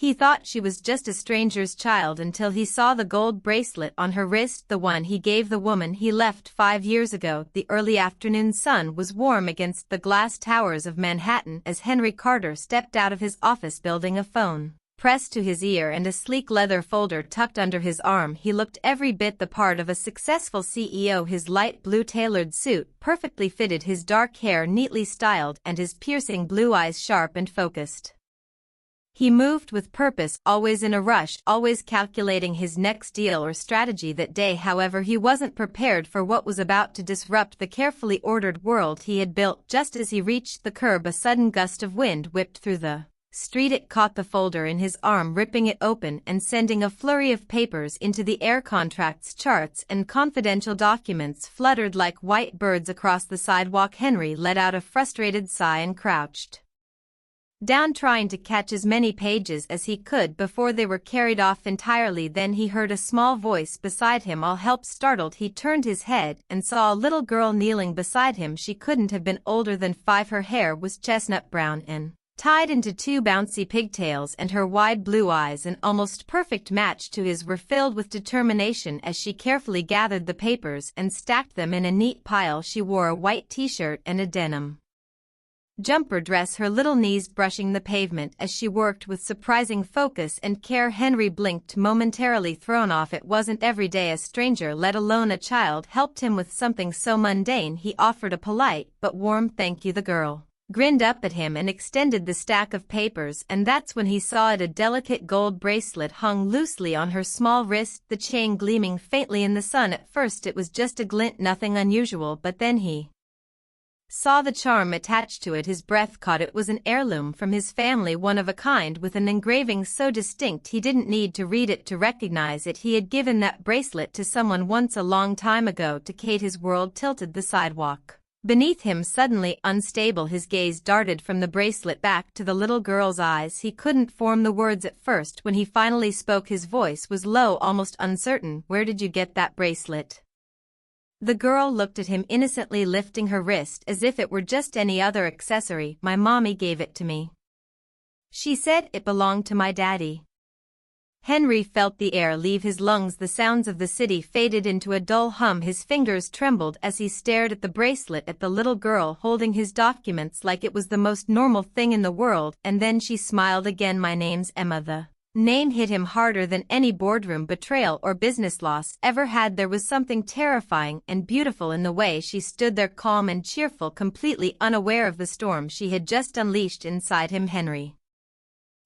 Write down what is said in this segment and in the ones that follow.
He thought she was just a stranger's child until he saw the gold bracelet on her wrist, the one he gave the woman he left 5 years ago. The early afternoon sun was warm against the glass towers of Manhattan as Henry Carter stepped out of his office building, a phone pressed to his ear and a sleek leather folder tucked under his arm. He looked every bit the part of a successful CEO. His light blue tailored suit perfectly fitted, his dark hair neatly styled, and his piercing blue eyes sharp and focused. He moved with purpose, always in a rush, always calculating his next deal or strategy that day. However, he wasn't prepared for what was about to disrupt the carefully ordered world he had built. Just as he reached the curb, a sudden gust of wind whipped through the street. It caught the folder in his arm, ripping it open and sending a flurry of papers into the air. Contracts, charts, and confidential documents fluttered like white birds across the sidewalk. Henry let out a frustrated sigh and crouched down, trying to catch as many pages as he could before they were carried off entirely. Then he heard a small voice beside him. All help. Startled, he turned his head and saw a little girl kneeling beside him. She couldn't have been older than 5. Her hair was chestnut brown and tied into 2 bouncy pigtails, and her wide blue eyes, an almost perfect match to his, were filled with determination as she carefully gathered the papers and stacked them in a neat pile. She wore a white t-shirt and a denim jumper dress, her little knees brushing the pavement as she worked with surprising focus and care. Henry blinked, momentarily thrown off. It wasn't every day a stranger, let alone a child, helped him with something so mundane. He offered a polite but warm thank you. The girl grinned up at him and extended the stack of papers, and that's when he saw it. A delicate gold bracelet hung loosely on her small wrist, the chain gleaming faintly in the sun. At first it was just a glint, nothing unusual, but then he saw the charm attached to it. His breath caught. It was an heirloom from his family, one of a kind, with an engraving so distinct he didn't need to read it to recognize it. He had given that bracelet to someone once, a long time ago. To Kate, his world tilted. The sidewalk beneath him suddenly unstable. His gaze darted from the bracelet back to the little girl's eyes. He couldn't form the words at first. When he finally spoke, his voice was low, almost uncertain. Where did you get that bracelet? The girl looked at him innocently, lifting her wrist as if it were just any other accessory. My mommy gave it to me. She said it belonged to my daddy. Henry felt the air leave his lungs. The sounds of the city faded into a dull hum. His fingers trembled as he stared at the bracelet, at the little girl holding his documents like it was the most normal thing in the world. And then she smiled again. My name's Emma. The name hit him harder than any boardroom betrayal or business loss ever had. There was something terrifying and beautiful in the way she stood there, calm and cheerful, completely unaware of the storm she had just unleashed inside him. Henry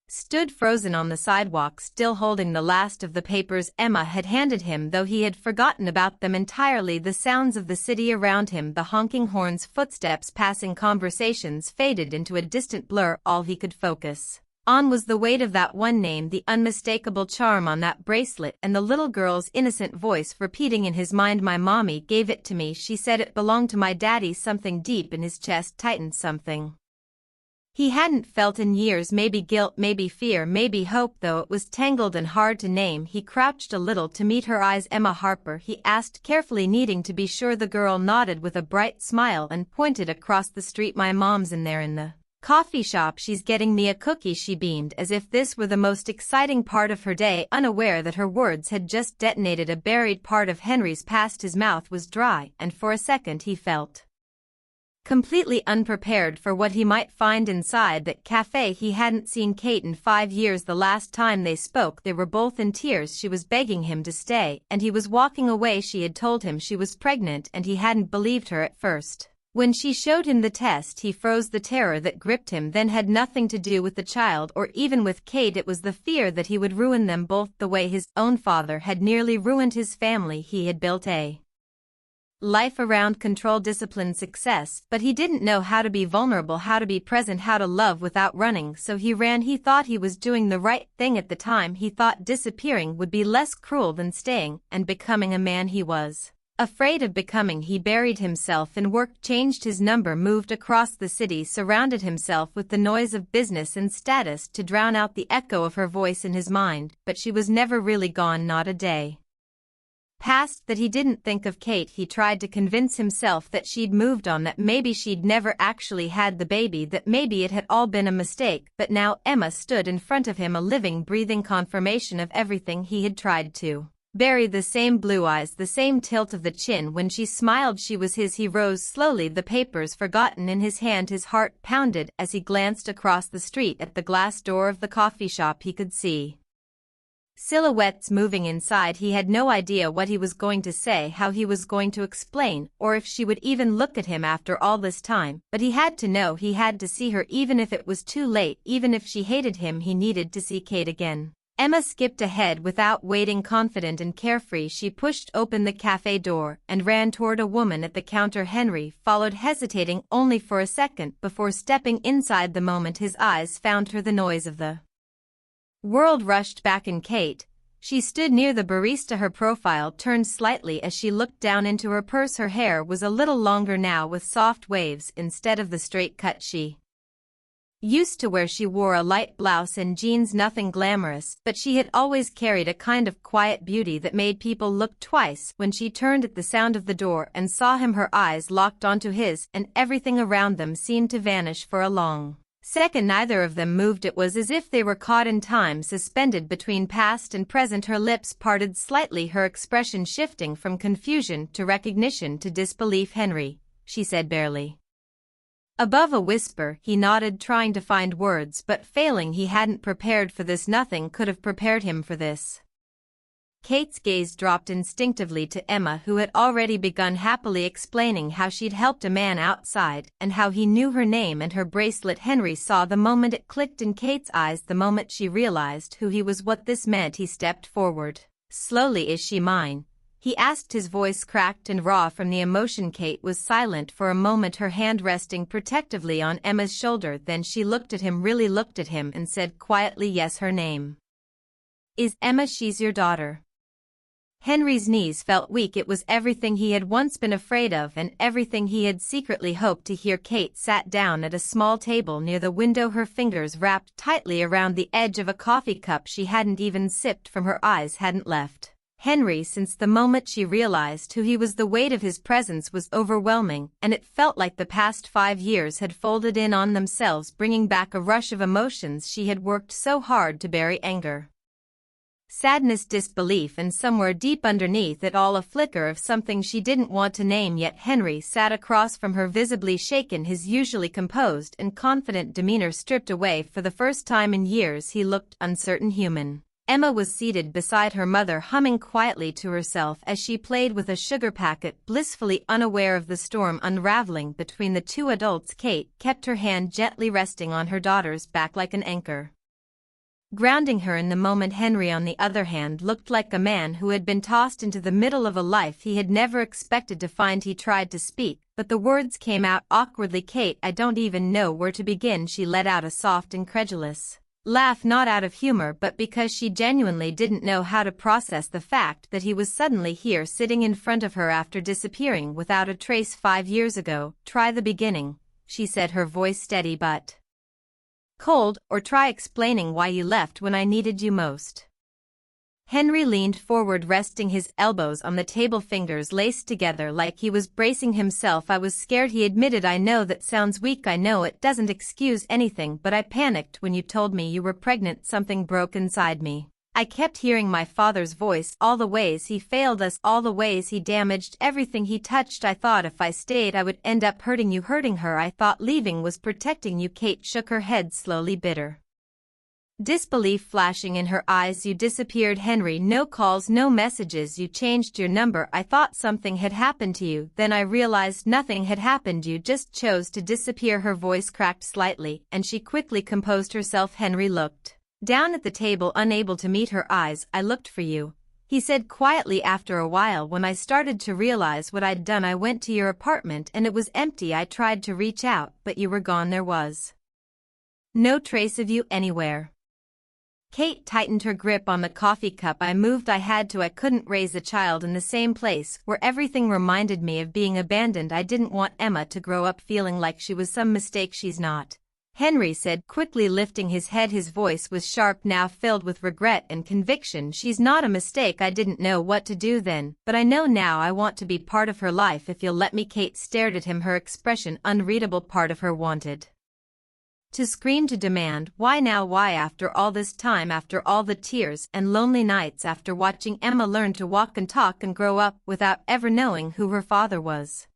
stood frozen on the sidewalk, still holding the last of the papers Emma had handed him, though he had forgotten about them entirely. The sounds of the city around him, the honking horns, footsteps passing, conversations faded into a distant blur. All he could focus on was the weight of that one name, the unmistakable charm on that bracelet, and the little girl's innocent voice repeating in his mind, my mommy gave it to me. She said it belonged to my daddy. Something deep in his chest tightened, something he hadn't felt in years. Maybe guilt, maybe fear, maybe hope, though it was tangled and hard to name. He crouched a little to meet her eyes. Emma Harper, he asked carefully, needing to be sure. The girl nodded with a bright smile and pointed across the street. My mom's in there in the coffee shop. She's getting me a cookie. She beamed as if this were the most exciting part of her day, unaware that her words had just detonated a buried part of Henry's past. His mouth was dry, and for a second he felt completely unprepared for what he might find inside that cafe. He hadn't seen Kate in 5 years. The last time they spoke, they were both in tears. She was begging him to stay, and he was walking away. She had told him she was pregnant, and he hadn't believed her at first. When she showed him the test, he froze. The terror that gripped him then had nothing to do with the child or even with Kate. It was the fear that he would ruin them both the way his own father had nearly ruined his family. He had built a life around control, discipline, success, but he didn't know how to be vulnerable, how to be present, how to love without running. So he ran. He thought he was doing the right thing at the time. He thought disappearing would be less cruel than staying and becoming a man he was afraid of becoming. He buried himself in work, changed his number, moved across the city, surrounded himself with the noise of business and status to drown out the echo of her voice in his mind. But she was never really gone, not a day. Past that he didn't think of Kate. He tried to convince himself that she'd moved on, that maybe she'd never actually had the baby, that maybe it had all been a mistake, but now Emma stood in front of him, a living, breathing confirmation of everything he had tried to bury. The same blue eyes, the same tilt of the chin. When she smiled she was his. He rose slowly, the papers forgotten in his hand. His heart pounded as he glanced across the street at the glass door of the coffee shop. He could see silhouettes moving inside. He had no idea what he was going to say, how he was going to explain, or if she would even look at him after all this time, but he had to know, he had to see her, even if it was too late, even if she hated him. He needed to see Kate again. Emma skipped ahead without waiting, confident and carefree. She pushed open the cafe door and ran toward a woman at the counter. Henry followed, hesitating only for a second before stepping inside. The moment his eyes found her, the noise of the world rushed back in Kate. She stood near the barista, her profile turned slightly as she looked down into her purse. Her hair was a little longer now, with soft waves instead of the straight cut she used to wear. She wore a light blouse and jeans, nothing glamorous, but she had always carried a kind of quiet beauty that made people look twice. When she turned at the sound of the door and saw him, her eyes locked onto his, and everything around them seemed to vanish for a long second. Neither of them moved. It was as if they were caught in time, suspended between past and present. Her lips parted slightly, her expression shifting from confusion to recognition to disbelief. "Henry," she said barely above a whisper. He nodded, trying to find words, but failing. He hadn't prepared for this. Nothing could have prepared him for this. Kate's gaze dropped instinctively to Emma, who had already begun happily explaining how she'd helped a man outside and how he knew her name and her bracelet. Henry saw the moment it clicked in Kate's eyes, the moment she realized who he was, what this meant. He stepped forward. Slowly. "Is she mine?" he asked, his voice cracked and raw from the emotion. Kate was silent for a moment, her hand resting protectively on Emma's shoulder. Then she looked at him, really looked at him, and said quietly, "Yes, her name is Emma. She's your daughter." Henry's knees felt weak. It was everything he had once been afraid of, and everything he had secretly hoped to hear. Kate sat down at a small table near the window, her fingers wrapped tightly around the edge of a coffee cup she hadn't even sipped from. Her eyes hadn't left Henry since the moment she realized who he was. The weight of his presence was overwhelming, and it felt like the past 5 years had folded in on themselves, bringing back a rush of emotions she had worked so hard to bury: anger, sadness, disbelief, and somewhere deep underneath it all a flicker of something she didn't want to name yet. Henry sat across from her, visibly shaken, his usually composed and confident demeanor stripped away. For the first time in years he looked uncertain, human. Emma was seated beside her mother, humming quietly to herself as she played with a sugar packet, blissfully unaware of the storm unraveling between the two adults. Kate kept her hand gently resting on her daughter's back like an anchor, grounding her in the moment. Henry, on the other hand, looked like a man who had been tossed into the middle of a life he had never expected to find. He tried to speak, but the words came out awkwardly. "Kate, I don't even know where to begin." She let out a soft, incredulous laugh, not out of humor, but because she genuinely didn't know how to process the fact that he was suddenly here, sitting in front of her after disappearing without a trace 5 years ago. "Try the beginning," she said, her voice steady but cold, "or try explaining why you left when I needed you most." Henry leaned forward, resting his elbows on the table, fingers laced together like he was bracing himself. "I was scared," he admitted. "I know that sounds weak, I know it doesn't excuse anything, but I panicked when you told me you were pregnant. Something broke inside me. I kept hearing my father's voice, all the ways he failed us, all the ways he damaged everything he touched. I thought if I stayed I would end up hurting you, hurting her. I thought leaving was protecting you." Kate shook her head slowly, bitter disbelief flashing in her eyes. "You disappeared, Henry. No calls, no messages. You changed your number. I thought something had happened to you. Then I realized nothing had happened. You just chose to disappear." Her voice cracked slightly, and she quickly composed herself. Henry looked down at the table, unable to meet her eyes. "I looked for you," he said quietly. "After a while, when I started to realize what I'd done, I went to your apartment and it was empty. I tried to reach out, but you were gone. There was no trace of you anywhere." Kate tightened her grip on the coffee cup. "I moved. I had to. I couldn't raise a child in the same place where everything reminded me of being abandoned. I didn't want Emma to grow up feeling like she was some mistake. She's not." Henry said, quickly lifting his head. His voice was sharp now, filled with regret and conviction. She's not a mistake. I didn't know what to do then, but I know now. I want to be part of her life if you'll let me. Kate stared at him, her expression unreadable. Part of her wanted to scream, to demand, why now? Why after all this time, after all the tears and lonely nights, after watching Emma learn to walk and talk and grow up without ever knowing who her father was?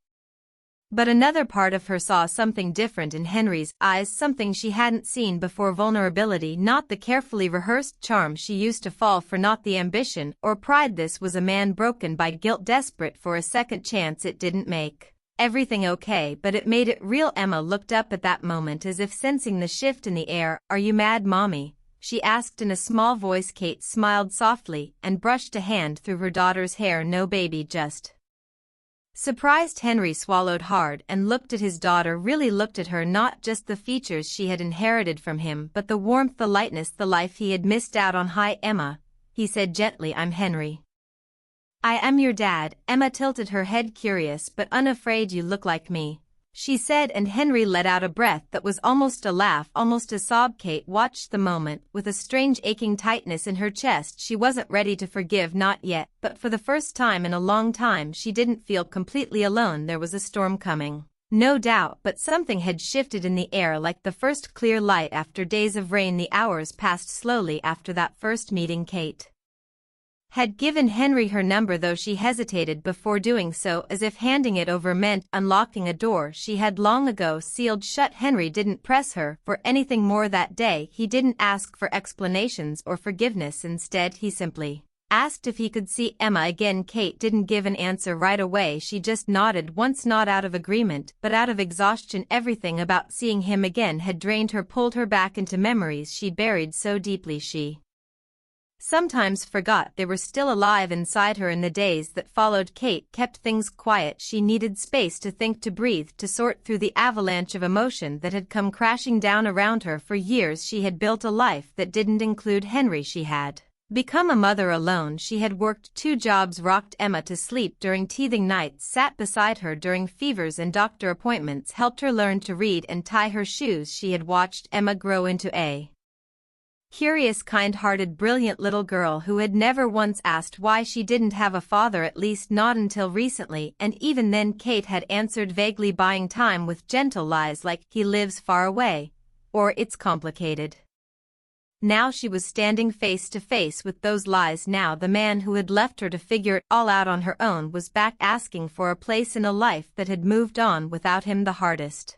But another part of her saw something different in Henry's eyes, something she hadn't seen before. Vulnerability, not the carefully rehearsed charm she used to fall for, not the ambition or pride. This was a man broken by guilt, desperate for a second chance. It didn't make everything okay, but it made it real. Emma looked up at that moment as if sensing the shift in the air. Are you mad, Mommy? She asked in a small voice. Kate smiled softly and brushed a hand through her daughter's hair. No, baby, just surprised. Henry swallowed hard and looked at his daughter, really looked at her, not just the features she had inherited from him, but the warmth, the lightness, the life he had missed out on. Hi, Emma, he said gently. I'm Henry. I am your dad. Emma tilted her head, curious but unafraid. You look like me, she said, and Henry let out a breath that was almost a laugh, almost a sob. Kate watched the moment with a strange aching tightness in her chest. She wasn't ready to forgive, not yet, but for the first time in a long time she didn't feel completely alone. There was a storm coming, no doubt, but something had shifted in the air, like the first clear light after days of rain. The hours passed slowly after that first meeting. Kate had given Henry her number, though she hesitated before doing so, as if handing it over meant unlocking a door she had long ago sealed shut. Henry didn't press her for anything more that day. He didn't ask for explanations or forgiveness. Instead, he simply asked if he could see Emma again. Kate didn't give an answer right away. She just nodded once, not out of agreement, but out of exhaustion. Everything about seeing him again had drained her, pulled her back into memories she'd buried so deeply she sometimes forgot they were still alive inside her. In the days that followed, Kate kept things quiet. She needed space to think, to breathe, to sort through the avalanche of emotion that had come crashing down around her. For years she had built a life that didn't include Henry. She had become a mother alone. She had worked 2 jobs, rocked Emma to sleep during teething nights, sat beside her during fevers and doctor appointments, helped her learn to read and tie her shoes. She had watched Emma grow into a curious, kind-hearted, brilliant little girl who had never once asked why she didn't have a father, at least not until recently, and even then Kate had answered vaguely, buying time with gentle lies like, he lives far away, or it's complicated. Now she was standing face to face with those lies. Now the man who had left her to figure it all out on her own was back, asking for a place in a life that had moved on without him. The hardest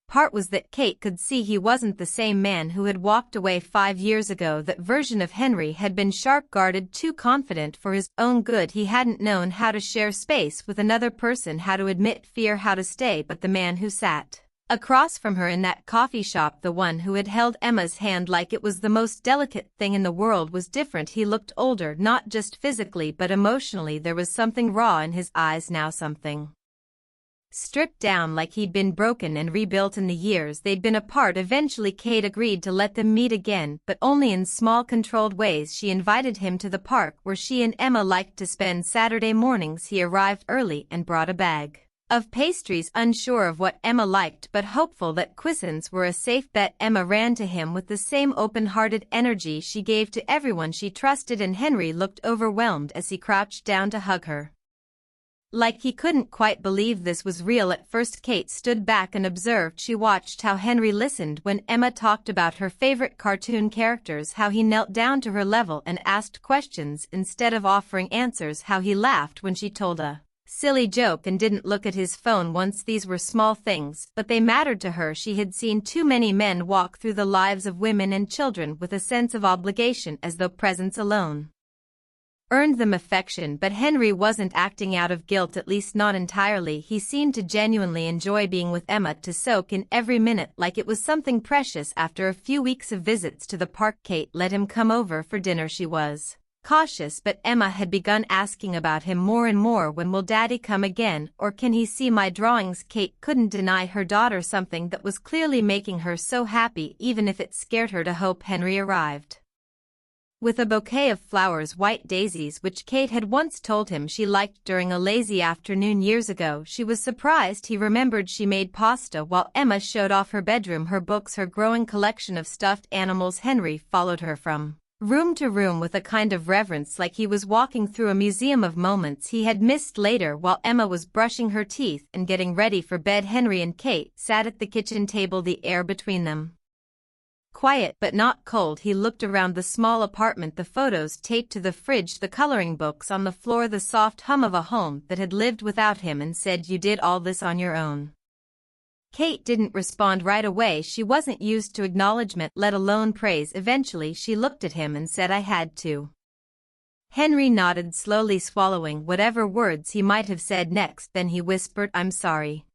part was that Kate could see he wasn't the same man who had walked away 5 years ago. That version of Henry had been sharp-guarded, too confident for his own good. He hadn't known how to share space with another person, how to admit fear, how to stay. But the man who sat across from her in that coffee shop, the one who had held Emma's hand like it was the most delicate thing in the world, was different. He looked older, not just physically but emotionally. There was something raw in his eyes now, something stripped down, like he'd been broken and rebuilt in the years they'd been apart. Eventually Kate agreed to let them meet again, but only in small, controlled ways. She invited him to the park where she and Emma liked to spend Saturday mornings. He arrived early and brought a bag of pastries, unsure of what Emma liked but hopeful that cuisines were a safe bet. Emma ran to him with the same open-hearted energy she gave to everyone she trusted, and Henry looked overwhelmed as he crouched down to hug her, like he couldn't quite believe this was real. At first Kate stood back and observed. She watched how Henry listened when Emma talked about her favorite cartoon characters, how he knelt down to her level and asked questions instead of offering answers, how he laughed when she told a silly joke and didn't look at his phone once. These were small things, but they mattered to her. She had seen too many men walk through the lives of women and children with a sense of obligation, as though presence alone earned them affection. But Henry wasn't acting out of guilt, at least not entirely. He seemed to genuinely enjoy being with Emma, to soak in every minute like it was something precious. After a few weeks of visits to the park, Kate let him come over for dinner. She was cautious, but Emma had begun asking about him more and more. When will Daddy come again, or can he see my drawings? Kate couldn't deny her daughter something that was clearly making her so happy, even if it scared her to hope Henry arrived. with a bouquet of flowers, white daisies, which Kate had once told him she liked during a lazy afternoon years ago. She was surprised he remembered she made pasta while Emma showed off her bedroom, her books, her growing collection of stuffed animals. Henry followed her from room to room with a kind of reverence, like he was walking through a museum of moments he had missed. Later, while Emma was brushing her teeth and getting ready for bed, Henry and Kate sat at the kitchen table, the air between them quiet but not cold. He looked around the small apartment, the photos taped to the fridge, the coloring books on the floor, the soft hum of a home that had lived without him, and said, "You did all this on your own?" Kate didn't respond right away. She wasn't used to acknowledgement, let alone praise. Eventually she looked at him and said, "I had to." Henry nodded, slowly swallowing whatever words he might have said next. Then he whispered, "I'm sorry."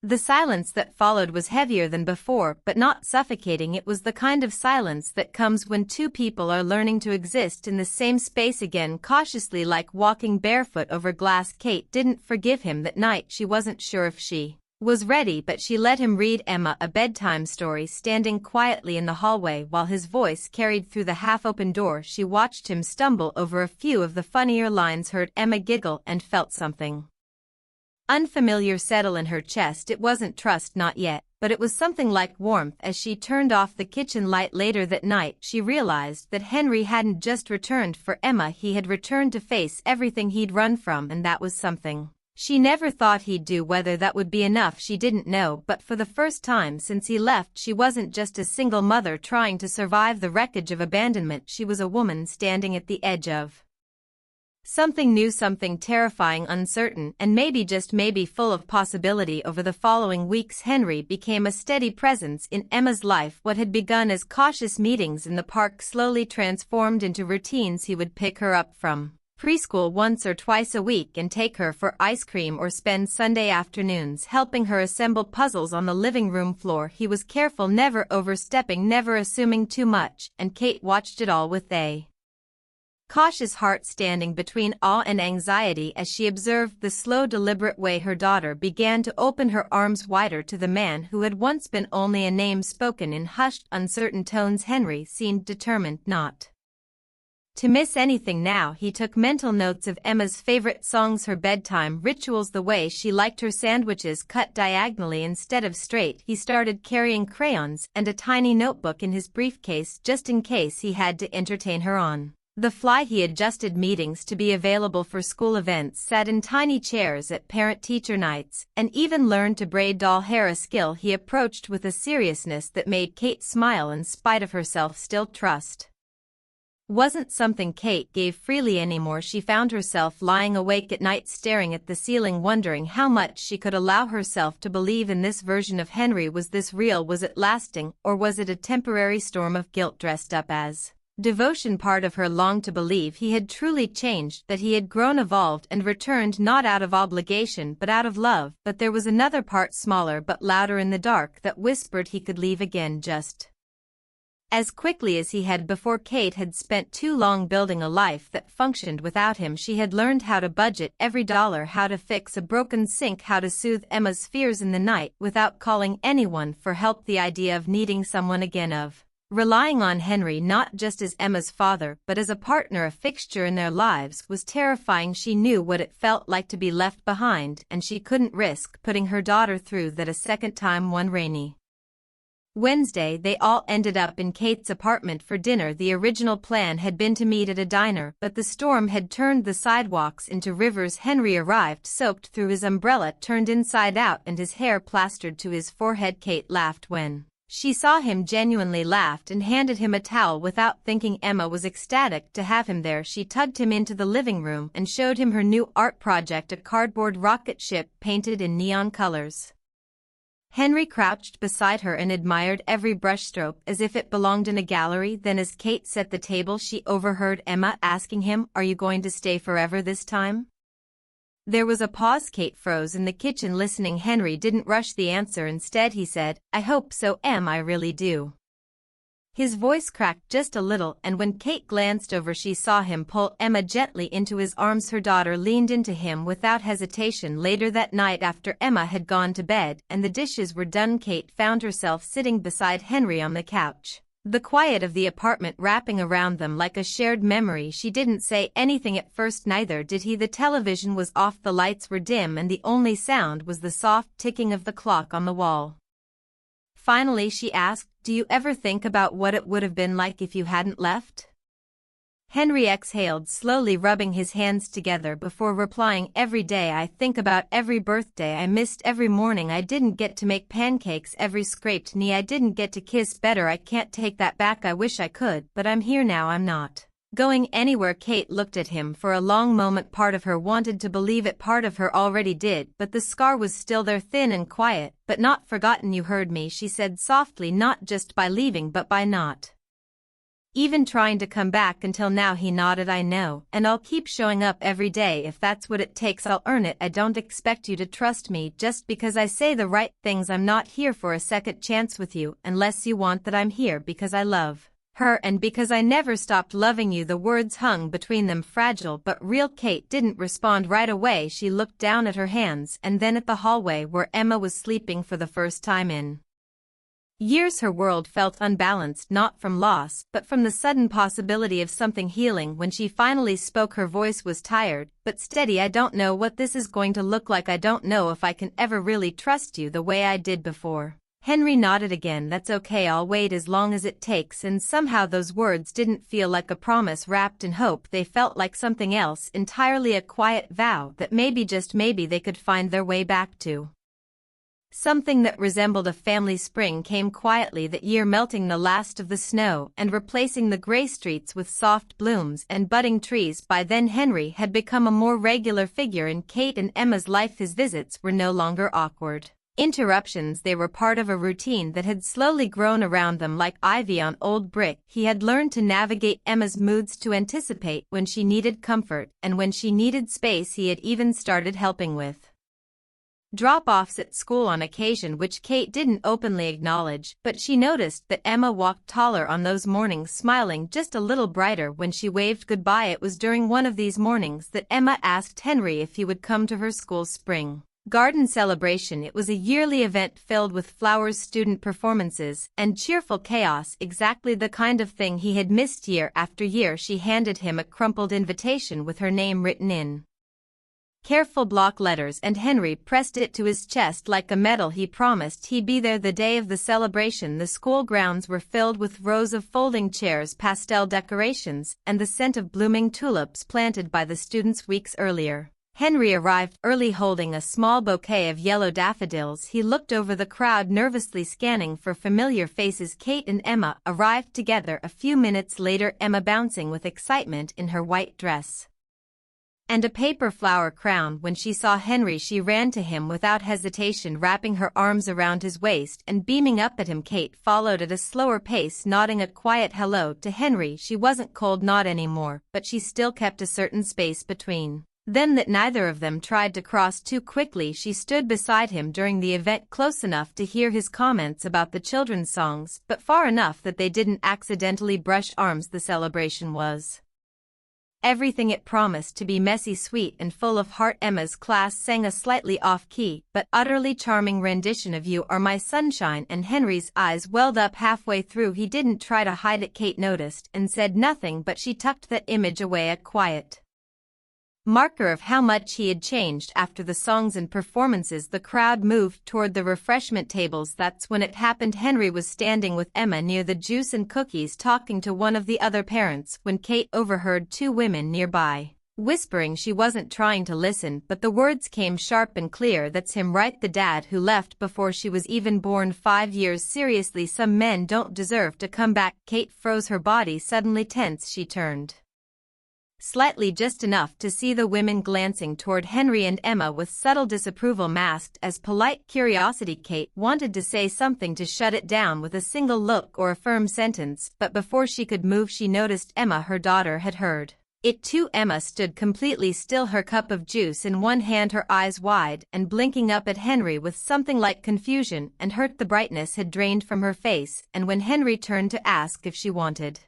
The silence that followed was heavier than before, but not suffocating. It was the kind of silence that comes when two people are learning to exist in the same space again, cautiously, like walking barefoot over glass. Kate didn't forgive him that night. She wasn't sure if she was ready, but she let him read Emma a bedtime story, standing quietly in the hallway while his voice carried through the half-open door. She watched him stumble over a few of the funnier lines, heard Emma giggle, and felt something unfamiliar settle in her chest. It wasn't trust, not yet, but it was something like warmth. As she turned off the kitchen light later that night, she realized that Henry hadn't just returned for Emma, he had returned to face everything he'd run from, and that was something she never thought he'd do. Whether that would be enough, she didn't know, but for the first time since he left, she wasn't just a single mother trying to survive the wreckage of abandonment. She was a woman standing at the edge of something new, something terrifying, uncertain, and maybe, just maybe, full of possibility. Over the following weeks, Henry became a steady presence in Emma's life. What had begun as cautious meetings in the park slowly transformed into routines. He would pick her up from preschool once or twice a week and take her for ice cream, or spend Sunday afternoons helping her assemble puzzles on the living room floor. He was careful, never overstepping, never assuming too much, and Kate watched it all with a cautious heart, standing between awe and anxiety as she observed the slow, deliberate way her daughter began to open her arms wider to the man who had once been only a name spoken in hushed, uncertain tones. Henry seemed determined not to miss anything now. He took mental notes of Emma's favorite songs, her bedtime rituals, the way she liked her sandwiches cut diagonally instead of straight. He started carrying crayons and a tiny notebook in his briefcase just in case he had to entertain her on the fly. He adjusted meetings to be available for school events, sat in tiny chairs at parent-teacher nights, and even learned to braid doll hair, a skill he approached with a seriousness that made Kate smile in spite of herself. Still, trust wasn't something Kate gave freely anymore. She found herself lying awake at night, staring at the ceiling, wondering how much she could allow herself to believe in this version of Henry. Was this real? Was it lasting? Or was it a temporary storm of guilt dressed up as devotion? Part of her longed to believe he had truly changed, that he had grown, evolved, and returned, not out of obligation but out of love. But there was another part, smaller but louder in the dark, that whispered he could leave again just as quickly as he had before. Kate had spent too long building a life that functioned without him. She had learned how to budget every dollar, how to fix a broken sink, how to soothe Emma's fears in the night without calling anyone for help. The idea of needing someone again, of relying on Henry not just as Emma's father but as a partner, a fixture in their lives, was terrifying. She knew what it felt like to be left behind, and she couldn't risk putting her daughter through that a second time. One rainy Wednesday, they all ended up in Kate's apartment for dinner. The original plan had been to meet at a diner, but the storm had turned the sidewalks into rivers. Henry arrived soaked through, his umbrella turned inside out and his hair plastered to his forehead. Kate laughed when she saw him, genuinely laughed, and handed him a towel without thinking. Emma was ecstatic to have him there. She tugged him into the living room and showed him her new art project, a cardboard rocket ship painted in neon colors. Henry crouched beside her and admired every brushstroke as if it belonged in a gallery. Then, as Kate set the table, she overheard Emma asking him, "Are you going to stay forever this time?" There was a pause. Kate froze in the kitchen, listening. Henry didn't rush the answer. Instead, he said, "I hope so, Em, I really do." His voice cracked just a little, and when Kate glanced over, she saw him pull Emma gently into his arms. Her daughter leaned into him without hesitation. Later that night, after Emma had gone to bed and the dishes were done, Kate found herself sitting beside Henry on the couch. The quiet of the apartment wrapping around them like a shared memory. She didn't say anything at first, neither did he. The television was off, the lights were dim, and the only sound was the soft ticking of the clock on the wall. Finally she asked, "Do you ever think about what it would have been like if you hadn't left?" Henry exhaled slowly, rubbing his hands together before replying, "Every day I think about every birthday I missed, every morning I didn't get to make pancakes, every scraped knee I didn't get to kiss better. I can't take that back, I wish I could, but I'm here now, I'm not going anywhere." Kate looked at him for a long moment. Part of her wanted to believe it, part of her already did, but the scar was still there, thin and quiet. "But not forgotten, you heard me," she said softly, "not just by leaving but by not even trying to come back until now." He nodded. "I know, and I'll keep showing up every day if that's what it takes. I'll earn it. I don't expect you to trust me just because I say the right things. I'm not here for a second chance with you unless you want that. I'm here because I love her and because I never stopped loving you." The words hung between them, fragile but real. Kate didn't respond right away. She looked down at her hands and then at the hallway where Emma was sleeping for the first time in years. Her world felt unbalanced, not from loss, but from the sudden possibility of something healing. When she finally spoke, her voice was tired, but steady. "I don't know what this is going to look like. I don't know if I can ever really trust you the way I did before." Henry nodded again. "That's okay, I'll wait as long as it takes." And somehow those words didn't feel like a promise wrapped in hope. They felt like something else entirely, a quiet vow that maybe, just maybe, they could find their way back to something that resembled a family. Spring came quietly that year, melting the last of the snow and replacing the gray streets with soft blooms and budding trees. By then Henry had become a more regular figure in Kate and Emma's life. His visits were no longer awkward interruptions. They were part of a routine that had slowly grown around them like ivy on old brick. He had learned to navigate Emma's moods, to anticipate when she needed comfort and when she needed space. He had even started helping with drop-offs at school on occasion, which Kate didn't openly acknowledge, but she noticed that Emma walked taller on those mornings, smiling just a little brighter when she waved goodbye. It was during one of these mornings that Emma asked Henry if he would come to her school's spring garden celebration. It was a yearly event filled with flowers, student performances, and cheerful chaos, exactly the kind of thing he had missed year after year. She handed him a crumpled invitation with her name written in careful block letters, and Henry pressed it to his chest like a medal. He promised he'd be there the day of the celebration. The school grounds were filled with rows of folding chairs, pastel decorations, and the scent of blooming tulips planted by the students weeks earlier. Henry arrived early holding a small bouquet of yellow daffodils. He looked over the crowd, nervously scanning for familiar faces. Kate and Emma arrived together a few minutes later, Emma bouncing with excitement in her white dress and a paper flower crown. When she saw Henry, she ran to him without hesitation, wrapping her arms around his waist and beaming up at him. Kate followed at a slower pace, nodding a quiet hello to Henry. She wasn't cold, not anymore, but she still kept a certain space between them that neither of them tried to cross too quickly. She stood beside him during the event, close enough to hear his comments about the children's songs, but far enough that they didn't accidentally brush arms. The celebration was everything it promised to be: messy, sweet, and full of heart. Emma's class sang a slightly off-key but utterly charming rendition of "You Are My Sunshine," and Henry's eyes welled up halfway through. He didn't try to hide it. Kate noticed and said nothing, but she tucked that image away, a quiet marker of how much he had changed after the songs and performances. The crowd moved toward the refreshment tables. That's when it happened. Henry was standing with Emma near the juice and cookies, talking to one of the other parents, when Kate overheard two women nearby whispering. She wasn't trying to listen, but the words came sharp and clear. "That's him, right? The dad who left before she was even born. 5 years. Seriously, some men don't deserve to come back." Kate froze, her body suddenly tense. She turned slightly, just enough to see the women glancing toward Henry and Emma with subtle disapproval masked as polite curiosity. Kate wanted to say something, to shut it down with a single look or a firm sentence, but before she could move she noticed Emma, her daughter, had heard it too. Emma stood completely still, her cup of juice in one hand, her eyes wide and blinking up at Henry with something like confusion and hurt. The brightness had drained from her face, and when Henry turned to ask if she wanted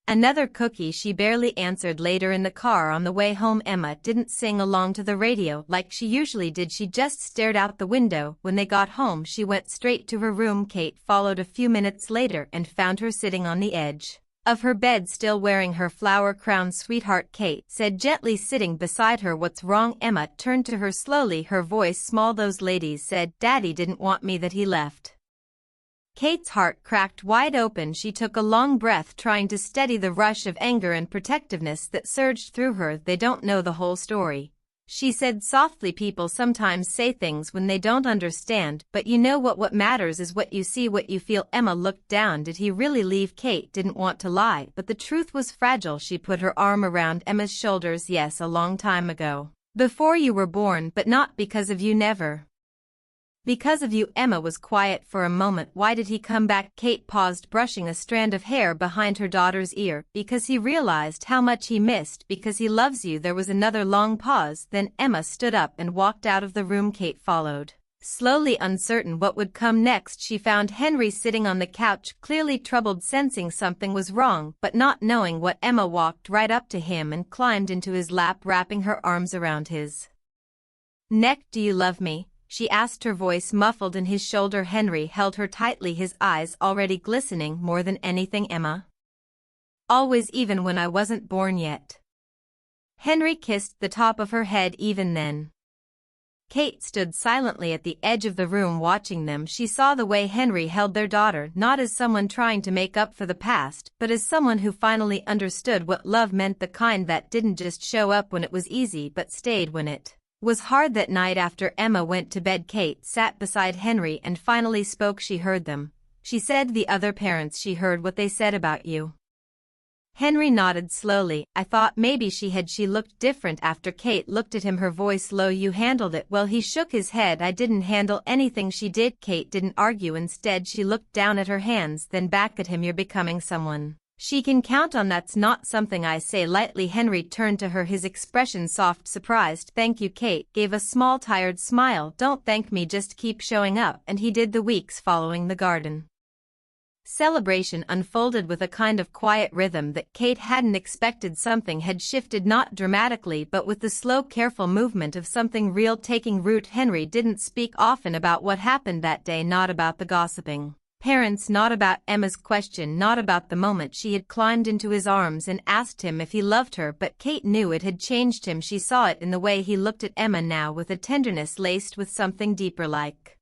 Another cookie, she barely answered. Later in the car on the way home, Emma didn't sing along to the radio like she usually did. She just stared out the window. When they got home, she went straight to her room. Kate followed a few minutes later and found her sitting on the edge of her bed, still wearing her flower crown. "Sweetheart," Kate said gently, sitting beside her. "What's wrong?" Emma turned to her slowly, her voice small. "Those ladies said Daddy didn't want me, that he left." Kate's heart cracked wide open. She took a long breath, trying to steady the rush of anger and protectiveness that surged through her. "They don't know the whole story," she said softly. "People sometimes say things when they don't understand, but you know what matters is what you see, what you feel." Emma looked down. Did he really leave? Kate didn't want to lie, but the truth was fragile. She put her arm around Emma's shoulders. "Yes, a long time ago. Before you were born, but not because of you, never. Because of you." Emma was quiet for a moment. "Why did he come back?" Kate paused, brushing a strand of hair behind her daughter's ear. "Because he realized how much he missed. Because he loves you." There was another long pause. Then Emma stood up and walked out of the room. Kate followed, slowly, uncertain what would come next. She found Henry sitting on the couch, clearly troubled, sensing something was wrong, but not knowing what. Emma walked right up to him and climbed into his lap, wrapping her arms around his neck. "Do you love me?" she asked, her voice muffled in his shoulder. Henry held her tightly, his eyes already glistening. "More than anything, Emma. Always, even when I wasn't born yet." Henry kissed the top of her head. "Even then?" Kate stood silently at the edge of the room, watching them. She saw the way Henry held their daughter, not as someone trying to make up for the past, but as someone who finally understood what love meant, the kind that didn't just show up when it was easy but stayed when it was hard. That night, after Emma went to bed, Kate sat beside Henry and finally spoke. "She heard them," she said. "The other parents, she heard what they said about you." Henry nodded slowly. "I thought maybe she had." She looked different after Kate looked at him, her voice low. "You handled it well." He shook his head. "I didn't handle anything, she did." Kate didn't argue. Instead, she looked down at her hands, then back at him. "You're becoming someone she can count on. That's not something I say lightly." Henry turned to her, his expression soft, surprised. "Thank you." Kate gave a small, tired smile. "Don't thank me, just keep showing up." And he did. The weeks following the garden celebration unfolded with a kind of quiet rhythm that Kate hadn't expected. Something had shifted, not dramatically but with the slow, careful movement of something real taking root. Henry didn't speak often about what happened that day, not about the gossiping parents, not about Emma's question, not about the moment she had climbed into his arms and asked him if he loved her, but Kate knew it had changed him. She saw it in the way he looked at Emma now, with a tenderness laced with something deeper, like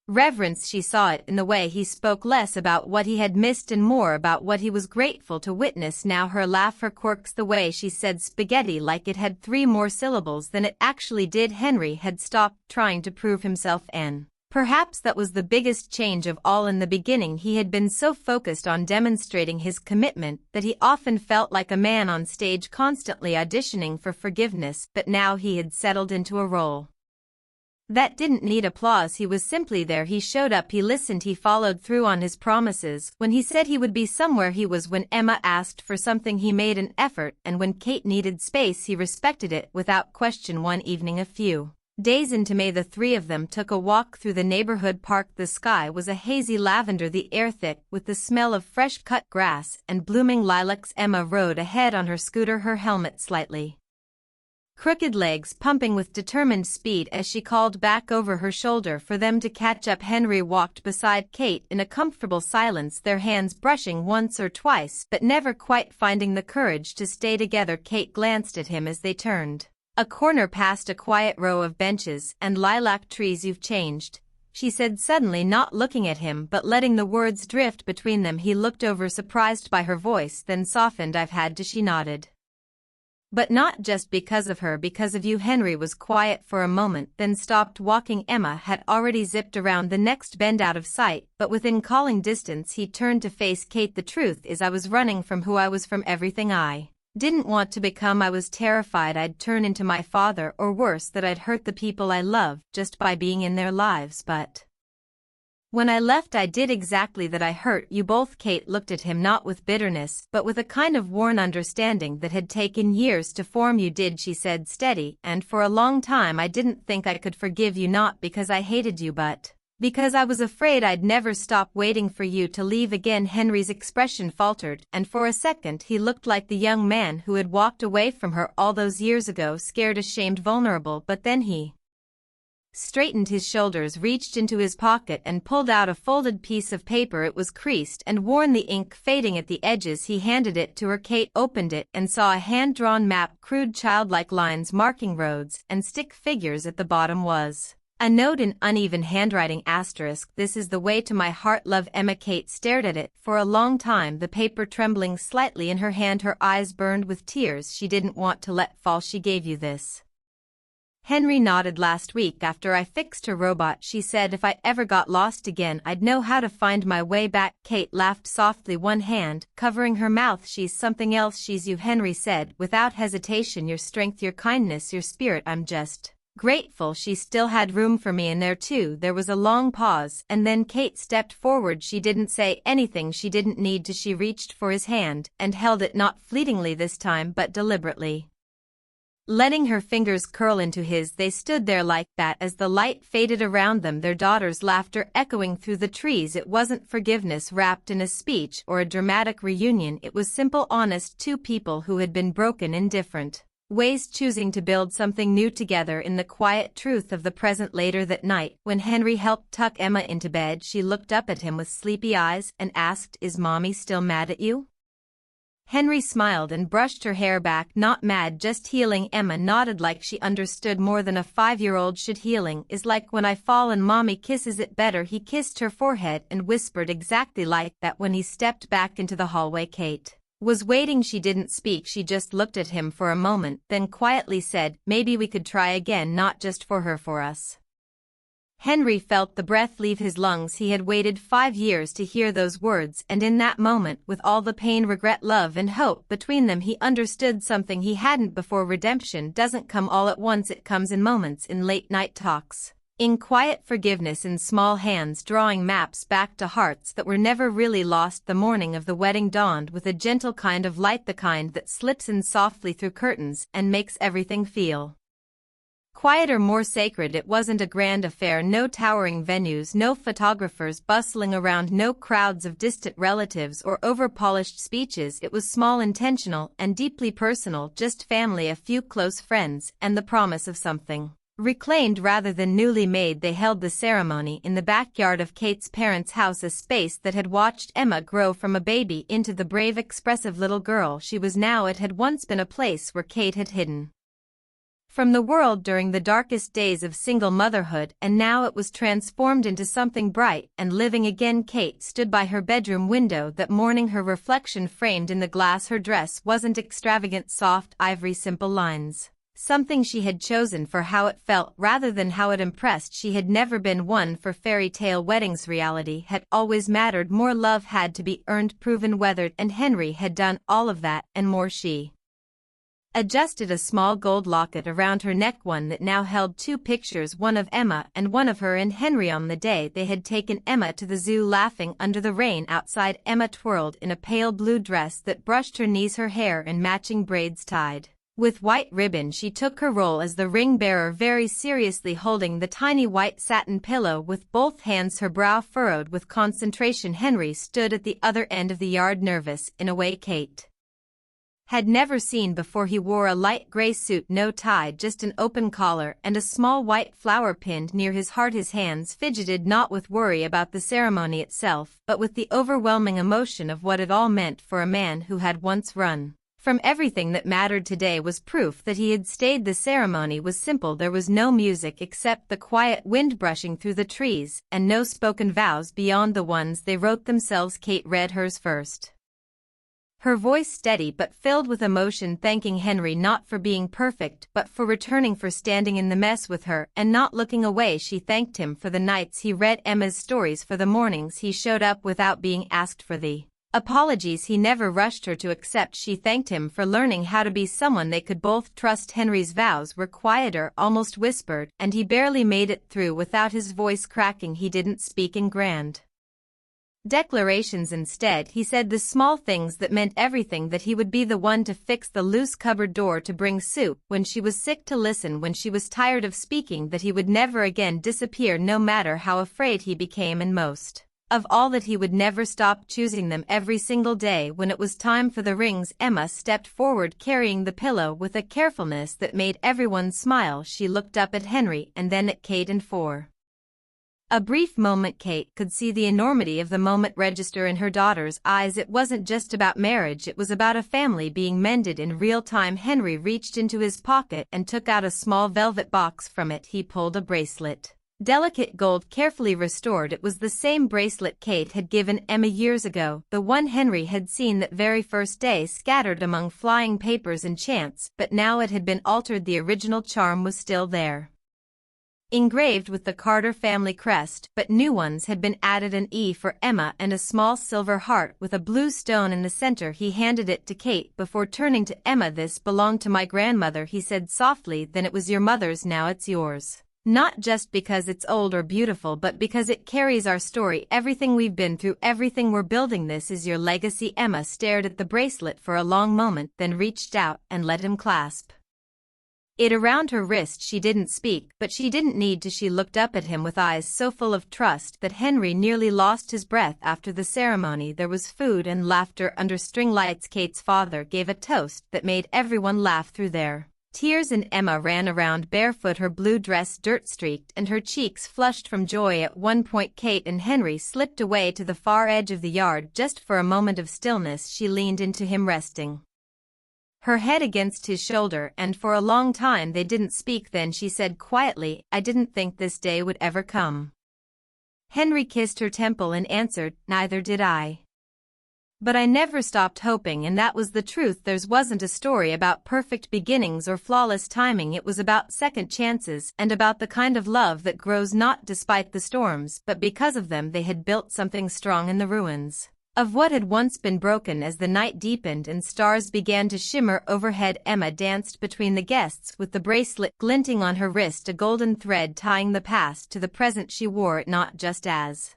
reverence. She saw it in the way he spoke, less about what he had missed and more about what he was grateful to witness now. Her laugh, her quirks, the way she said spaghetti like it had 3 more syllables than it actually did. Henry had stopped trying to prove himself, and perhaps that was the biggest change of all. In the beginning, he had been so focused on demonstrating his commitment that he often felt like a man on stage, constantly auditioning for forgiveness, but now he had settled into a role that didn't need applause. He was simply there. He showed up, he listened, he followed through on his promises. When he said he would be somewhere, he was. When Emma asked for something, he made an effort, and when Kate needed space, he respected it without question. One evening, a few days into May, the 3 of them took a walk through the neighborhood park. The sky was a hazy lavender, the air thick with the smell of fresh cut grass and blooming lilacs. Emma rode ahead on her scooter, her helmet slightly crooked, legs pumping with determined speed as she called back over her shoulder for them to catch up. Henry walked beside Kate in a comfortable silence, their hands brushing once or twice but never quite finding the courage to stay together. Kate glanced at him as they turned a corner past a quiet row of benches and lilac trees. "You've changed," she said suddenly, not looking at him but letting the words drift between them. He looked over, surprised by her voice, then softened. "I've had to." She nodded. "But not just because of her, because of you." Henry was quiet for a moment, then stopped walking. Emma had already zipped around the next bend, out of sight, but within calling distance. He turned to face Kate. "The truth is, I was running from who I was, from everything I didn't want to become. I was terrified I'd turn into my father, or worse, that I'd hurt the people I love just by being in their lives. But when I left, I did exactly that. I hurt you both." Kate looked at him, not with bitterness, but with a kind of worn understanding that had taken years to form. "You did," she said, steady, "and for a long time I didn't think I could forgive you, not because I hated you, but Because I was afraid I'd never stop waiting for you to leave again. Henry's expression faltered, and for a second he looked like the young man who had walked away from her all those years ago, scared, ashamed, vulnerable. But then he straightened his shoulders, reached into his pocket and pulled out a folded piece of paper. It was creased and worn, the ink fading at the edges. He handed it to her. Kate opened it and saw a hand-drawn map, crude childlike lines marking roads and stick figures. At the bottom was a note in uneven handwriting, asterisk, "This is the way to my heart, love, Emma." Kate stared at it for a long time, the paper trembling slightly in her hand. Her eyes burned with tears she didn't want to let fall. "She gave you this?" Henry nodded. "Last week after I fixed her robot. She said if I ever got lost again I'd know how to find my way back." Kate laughed softly, one hand covering her mouth. "She's something else. She's you," Henry said without hesitation. "Your strength, your kindness, your spirit. I'm just grateful she still had room for me in there too." There was a long pause, and then Kate stepped forward. She didn't say anything she didn't need to. She reached for his hand and held it, not fleetingly this time but deliberately. Letting her fingers curl into his, they stood there like that as the light faded around them, their daughter's laughter echoing through the trees. It wasn't forgiveness wrapped in a speech or a dramatic reunion. It was simple, honest, two people who had been broken in different ways, choosing to build something new together in the quiet truth of the present. Later that night, when Henry helped tuck Emma into bed, she looked up at him with sleepy eyes and asked, "Is Mommy still mad at you?" Henry smiled and brushed her hair back. "Not mad, just healing." Emma nodded like she understood more than a 5-year-old should. "Healing is like when I fall and Mommy kisses it better." He kissed her forehead and whispered exactly like that when he stepped back into the hallway. Kate was waiting. She didn't speak, she just looked at him for a moment, then quietly said, "Maybe we could try again, not just for her, for us." Henry felt the breath leave his lungs. He had waited 5 years to hear those words, and in that moment, with all the pain, regret, love, and hope between them, he understood something he hadn't before. Redemption doesn't come all at once. It comes in moments, in late-night talks, in quiet forgiveness, in small hands drawing maps back to hearts that were never really lost. The morning of the wedding dawned with a gentle kind of light, the kind that slips in softly through curtains and makes everything feel quieter, more sacred. It wasn't a grand affair, no towering venues, no photographers bustling around, no crowds of distant relatives or over-polished speeches. It was small, intentional, and deeply personal, just family, a few close friends, and the promise of something reclaimed rather than newly made. They held the ceremony in the backyard of Kate's parents' house, a space that had watched Emma grow from a baby into the brave, expressive little girl she was now. It had once been a place where Kate had hidden from the world during the darkest days of single motherhood, and now it was transformed into something bright and living again. Kate stood by her bedroom window that morning, her reflection framed in the glass. Her dress wasn't extravagant, soft ivory, simple lines, something she had chosen for how it felt rather than how it impressed. She had never been one for fairy tale weddings. Reality had always mattered more. Love had to be earned, proven, weathered, and Henry had done all of that and more. She adjusted a small gold locket around her neck, one that now held 2 pictures, one of Emma and one of her and Henry on the day they had taken Emma to the zoo. Laughing under the rain outside, Emma twirled in a pale blue dress that brushed her knees, her hair in matching braids tied with white ribbon. She took her role as the ring bearer very seriously, holding the tiny white satin pillow with both hands, her brow furrowed with concentration. Henry stood at the other end of the yard, nervous in a way Kate had never seen before. He wore a light gray suit, no tie, just an open collar and a small white flower pinned near his heart. His hands fidgeted, not with worry about the ceremony itself, but with the overwhelming emotion of what it all meant for a man who had once run from everything that mattered. Today was proof that he had stayed. The ceremony was simple. There was no music except the quiet wind brushing through the trees, and no spoken vows beyond the ones they wrote themselves. Kate read hers first, her voice steady but filled with emotion, thanking Henry not for being perfect but for returning, for standing in the mess with her and not looking away. She thanked him for the nights he read Emma's stories, for the mornings he showed up without being asked, for the apologies he never rushed her to accept. She thanked him for learning how to be someone they could both trust. Henry's vows were quieter, almost whispered, and he barely made it through without his voice cracking. He didn't speak in grand declarations instead. He said the small things that meant everything, that he would be the one to fix the loose cupboard door, to bring soup when she was sick, to listen when she was tired of speaking, that he would never again disappear no matter how afraid he became, and most of all that he would never stop choosing them every single day. When it was time for the rings, Emma stepped forward carrying the pillow with a carefulness that made everyone smile. She looked up at Henry and then at Kate, and for a brief moment Kate could see the enormity of the moment register in her daughter's eyes. It wasn't just about marriage, it was about a family being mended in real time. Henry reached into his pocket and took out a small velvet box. From it he pulled a bracelet. Delicate gold, carefully restored. It was the same bracelet Kate had given Emma years ago, the one Henry had seen that very first day scattered among flying papers and chance, but now it had been altered. The original charm was still there, engraved with the Carter family crest, but new ones had been added, an E for Emma and a small silver heart with a blue stone in the center. He handed it to Kate before turning to Emma. "This belonged to my grandmother," he said softly. "Then it was your mother's, now it's yours. Not just because it's old or beautiful, but because it carries our story, everything we've been through, everything we're building. This is your legacy." Emma stared at the bracelet for a long moment, then reached out and let him clasp it around her wrist. She didn't speak, but she didn't need to. She looked up at him with eyes so full of trust that Henry nearly lost his breath. After the ceremony there was food and laughter under string lights. Kate's father gave a toast that made everyone laugh through their tears, and Emma ran around barefoot, her blue dress dirt-streaked and her cheeks flushed from joy. At one point Kate and Henry slipped away to the far edge of the yard. Just for a moment of stillness she leaned into him, resting her head against his shoulder, and for a long time they didn't speak. Then she said quietly, "I didn't think this day would ever come." Henry kissed her temple and answered, "Neither did I. But I never stopped hoping," and that was the truth. Theirs wasn't a story about perfect beginnings or flawless timing. It was about second chances, and about the kind of love that grows not despite the storms, but because of them. They had built something strong in the ruins of what had once been broken. As the night deepened and stars began to shimmer overhead, Emma danced between the guests with the bracelet glinting on her wrist, a golden thread tying the past to the present. She wore it not just as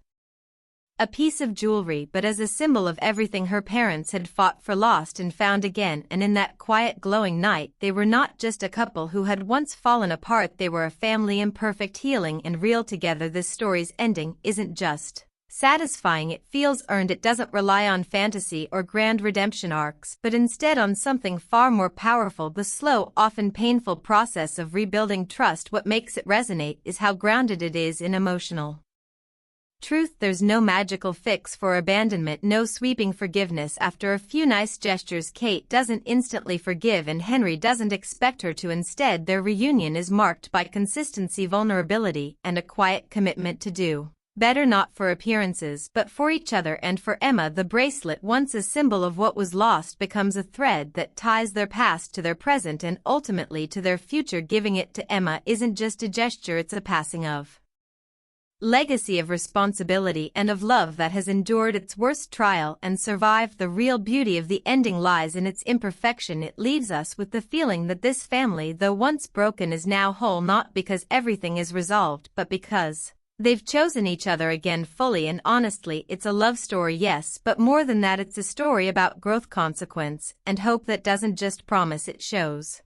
a piece of jewelry, but as a symbol of everything her parents had fought for, lost and found again. And in that quiet glowing night they were not just a couple who had once fallen apart, they were a family, imperfect, healing, and real together. This story's ending isn't just satisfying, it feels earned. It doesn't rely on fantasy or grand redemption arcs, but instead on something far more powerful, the slow, often painful process of rebuilding trust. What makes it resonate is how grounded it is in emotional truth. There's no magical fix for abandonment, no sweeping forgiveness. After a few nice gestures, Kate doesn't instantly forgive, and Henry doesn't expect her to. Instead, their reunion is marked by consistency, vulnerability, and a quiet commitment to do better, not for appearances, but for each other. And for Emma, the bracelet, once a symbol of what was lost, becomes a thread that ties their past to their present and ultimately to their future. Giving it to Emma isn't just a gesture, it's a passing of legacy, of responsibility, and of love that has endured its worst trial and survived. The real beauty of the ending lies in its imperfection. It leaves us with the feeling that this family, though once broken, is now whole, not because everything is resolved, but because they've chosen each other again fully and honestly. It's a love story, yes, but more than that, it's a story about growth, consequence, and hope that doesn't just promise, it shows.